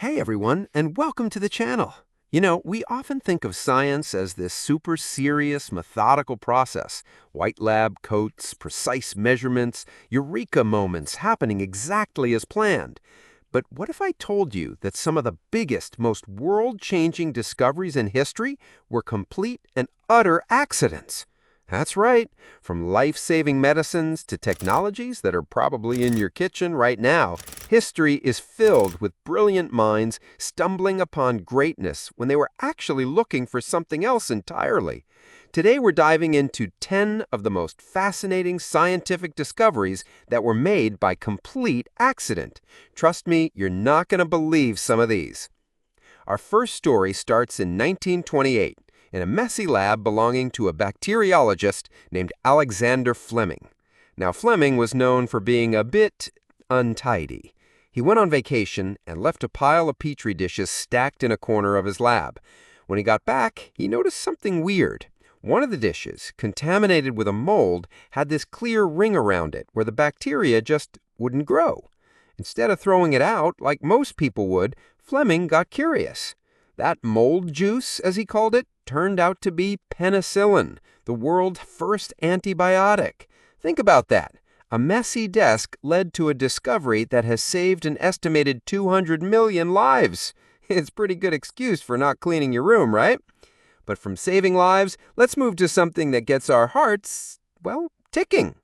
Hey everyone, and welcome to the channel. You know, we often think of science as this super serious, methodical process. White lab coats, precise measurements, eureka moments happening exactly as planned. But what if I told you that some of the biggest, most world-changing discoveries in history were complete and utter accidents? That's right. From life-saving medicines to technologies that are probably in your kitchen right now, history is filled with brilliant minds stumbling upon greatness when they were actually looking for something else entirely. Today we're diving into 10 of the most fascinating scientific discoveries that were made by complete accident. Trust me, you're not going to believe some of these. Our first story starts in 1928 in a messy lab belonging to a bacteriologist named Alexander Fleming. Now, Fleming was known for being a bit untidy. He went on vacation and left a pile of petri dishes stacked in a corner of his lab. When he got back, he noticed something weird. One of the dishes, contaminated with a mold, had this clear ring around it where the bacteria just wouldn't grow. Instead of throwing it out like most people would, Fleming got curious. That mold juice, as he called it, turned out to be penicillin, the world's first antibiotic. Think about that. A messy desk led to a discovery that has saved an estimated 200 million lives. It's a pretty good excuse for not cleaning your room, right? But from saving lives, let's move to something that gets our hearts, well, ticking.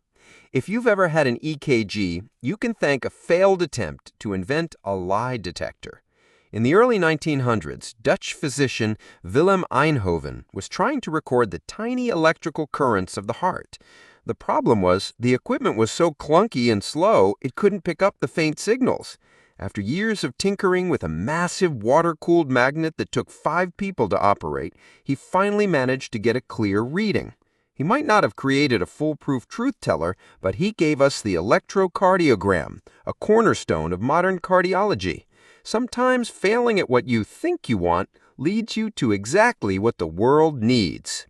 If you've ever had an EKG, you can thank a failed attempt to invent a lie detector. In the early 1900s, Dutch physician Willem Einthoven was trying to record the tiny electrical currents of the heart. The problem was the equipment was so clunky and slow it couldn't pick up the faint signals. After years of tinkering with a massive water-cooled magnet that took 5 people to operate, he finally managed to get a clear reading. He might not have created a foolproof truth-teller, but he gave us the electrocardiogram, a cornerstone of modern cardiology. Sometimes failing at what you think you want leads you to exactly what the world needs.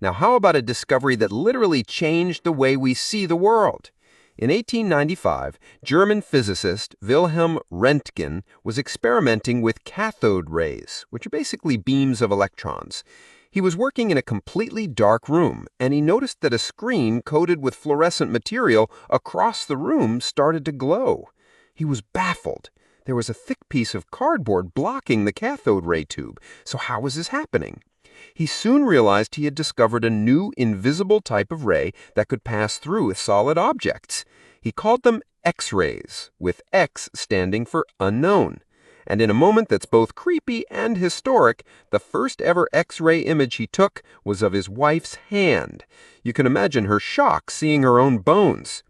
Now, how about a discovery that literally changed the way we see the world? In 1895, German physicist Wilhelm Röntgen was experimenting with cathode rays, which are basically beams of electrons. He was working in a completely dark room, and he noticed that a screen coated with fluorescent material across the room started to glow. He was baffled. There was a thick piece of cardboard blocking the cathode ray tube, so how was this happening? He soon realized he had discovered a new invisible type of ray that could pass through solid objects. He called them X-rays, with X standing for unknown. And in a moment that's both creepy and historic, the first ever X-ray image he took was of his wife's hand. You can imagine her shock seeing her own bones.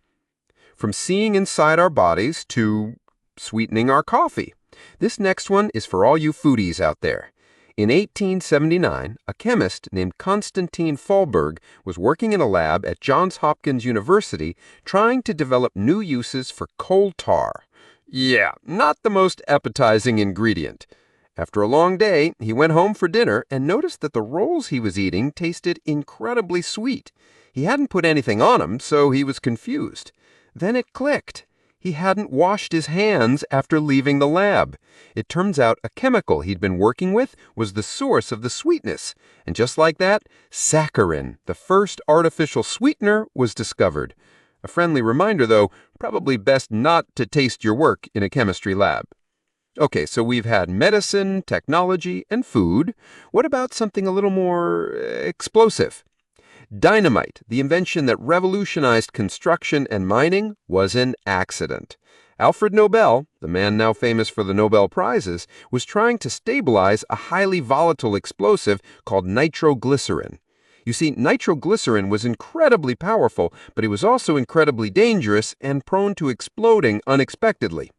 From seeing inside our bodies to sweetening our coffee. This next one is for all you foodies out there. In 1879, a chemist named Konstantin Fallberg was working in a lab at Johns Hopkins University trying to develop new uses for coal tar. Yeah, not the most appetizing ingredient. After a long day, he went home for dinner and noticed that the rolls he was eating tasted incredibly sweet. He hadn't put anything on them, so he was confused. Then it clicked. He hadn't washed his hands after leaving the lab. It turns out a chemical he'd been working with was the source of the sweetness. And just like that, saccharin, the first artificial sweetener, was discovered. A friendly reminder, though, probably best not to taste your work in a chemistry lab. Okay, so we've had medicine, technology, and food. What about something a little more explosive? Dynamite, the invention that revolutionized construction and mining, was an accident. Alfred Nobel, the man now famous for the Nobel Prizes, was trying to stabilize a highly volatile explosive called nitroglycerin. You see, nitroglycerin was incredibly powerful, but it was also incredibly dangerous and prone to exploding unexpectedly.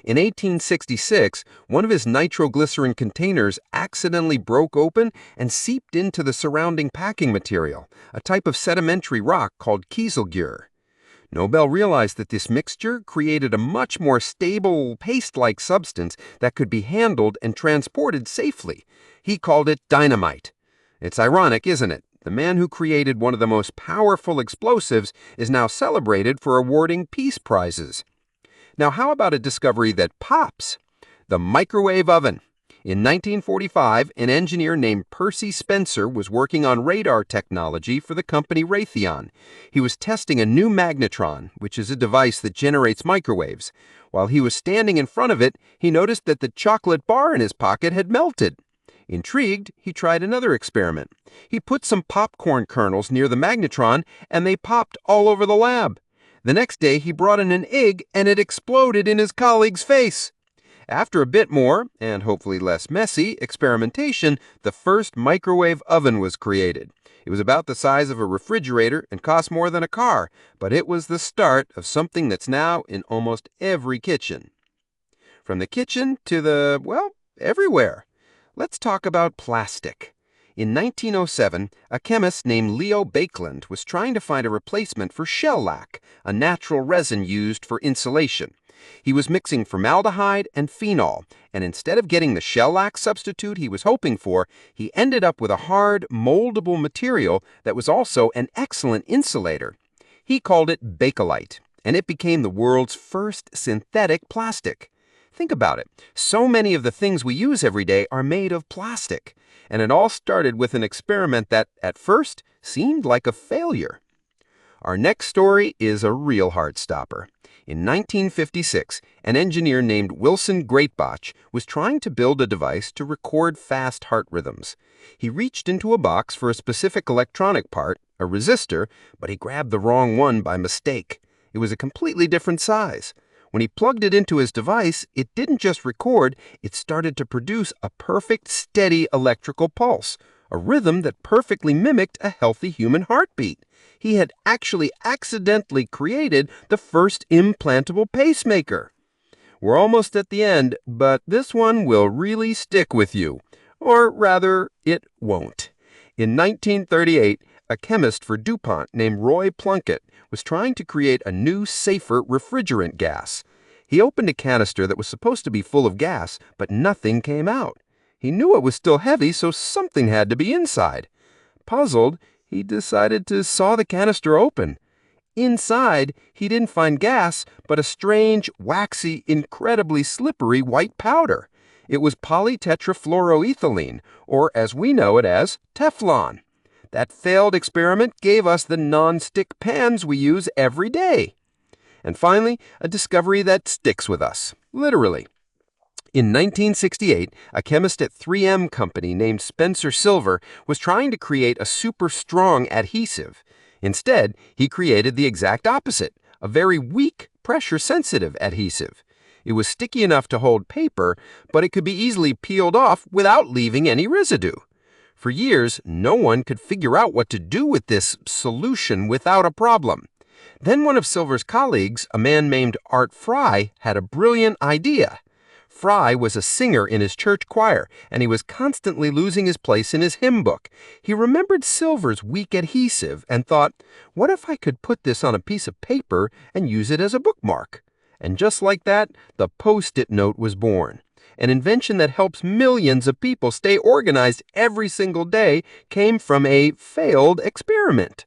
In 1866, one of his nitroglycerin containers accidentally broke open and seeped into the surrounding packing material, a type of sedimentary rock called kieselguhr. Nobel realized that this mixture created a much more stable, paste-like substance that could be handled and transported safely. He called it dynamite. It's ironic, isn't it? The man who created one of the most powerful explosives is now celebrated for awarding peace prizes. Now, how about a discovery that pops? The microwave oven. In 1945, an engineer named Percy Spencer was working on radar technology for the company Raytheon. He was testing a new magnetron, which is a device that generates microwaves. While he was standing in front of it, he noticed that the chocolate bar in his pocket had melted. Intrigued, he tried another experiment. He put some popcorn kernels near the magnetron, and they popped all over the lab. The next day, he brought in an egg, and it exploded in his colleague's face. After a bit more, and hopefully less messy, experimentation, the first microwave oven was created. It was about the size of a refrigerator and cost more than a car, but it was the start of something that's now in almost every kitchen. From the kitchen to everywhere. Let's talk about plastic. In 1907, a chemist named Leo Baekeland was trying to find a replacement for shellac, a natural resin used for insulation. He was mixing formaldehyde and phenol, and instead of getting the shellac substitute he was hoping for, he ended up with a hard, moldable material that was also an excellent insulator. He called it Bakelite, and it became the world's first synthetic plastic. Think about it. So many of the things we use every day are made of plastic, and it all started with an experiment that, at first, seemed like a failure. Our next story is a real heart-stopper. In 1956, an engineer named Wilson Greatbotch was trying to build a device to record fast heart rhythms. He reached into a box for a specific electronic part, a resistor, but he grabbed the wrong one by mistake. It was a completely different size. When he plugged it into his device, it didn't just record, it started to produce a perfect, steady electrical pulse, a rhythm that perfectly mimicked a healthy human heartbeat. He had actually accidentally created the first implantable pacemaker. We're almost at the end, but this one will really stick with you. Or rather, it won't. In 1938, a chemist for DuPont named Roy Plunkett was trying to create a new, safer refrigerant gas. He opened a canister that was supposed to be full of gas, but nothing came out. He knew it was still heavy, so something had to be inside. Puzzled, he decided to saw the canister open. Inside, he didn't find gas, but a strange, waxy, incredibly slippery white powder. It was polytetrafluoroethylene, or as we know it as Teflon. That failed experiment gave us the non-stick pans we use every day. And finally, a discovery that sticks with us, literally. In 1968, a chemist at 3M Company named Spencer Silver was trying to create a super strong adhesive. Instead, he created the exact opposite, a very weak, pressure-sensitive adhesive. It was sticky enough to hold paper, but it could be easily peeled off without leaving any residue. For years, no one could figure out what to do with this solution without a problem. Then one of Silver's colleagues, a man named Art Fry, had a brilliant idea. Fry was a singer in his church choir, and he was constantly losing his place in his hymn book. He remembered Silver's weak adhesive and thought, what if I could put this on a piece of paper and use it as a bookmark? And just like that, the Post-it note was born. An invention that helps millions of people stay organized every single day came from a failed experiment.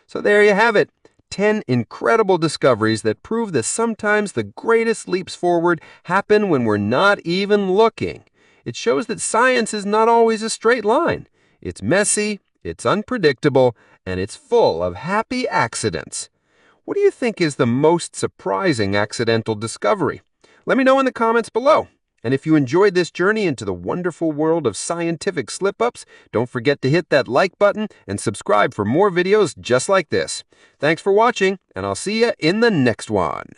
So there you have it. 10 incredible discoveries that prove that sometimes the greatest leaps forward happen when we're not even looking. It shows that science is not always a straight line. It's messy, it's unpredictable, and it's full of happy accidents. What do you think is the most surprising accidental discovery? Let me know in the comments below. And if you enjoyed this journey into the wonderful world of scientific slip-ups, don't forget to hit that like button and subscribe for more videos just like this. Thanks for watching, and I'll see you in the next one.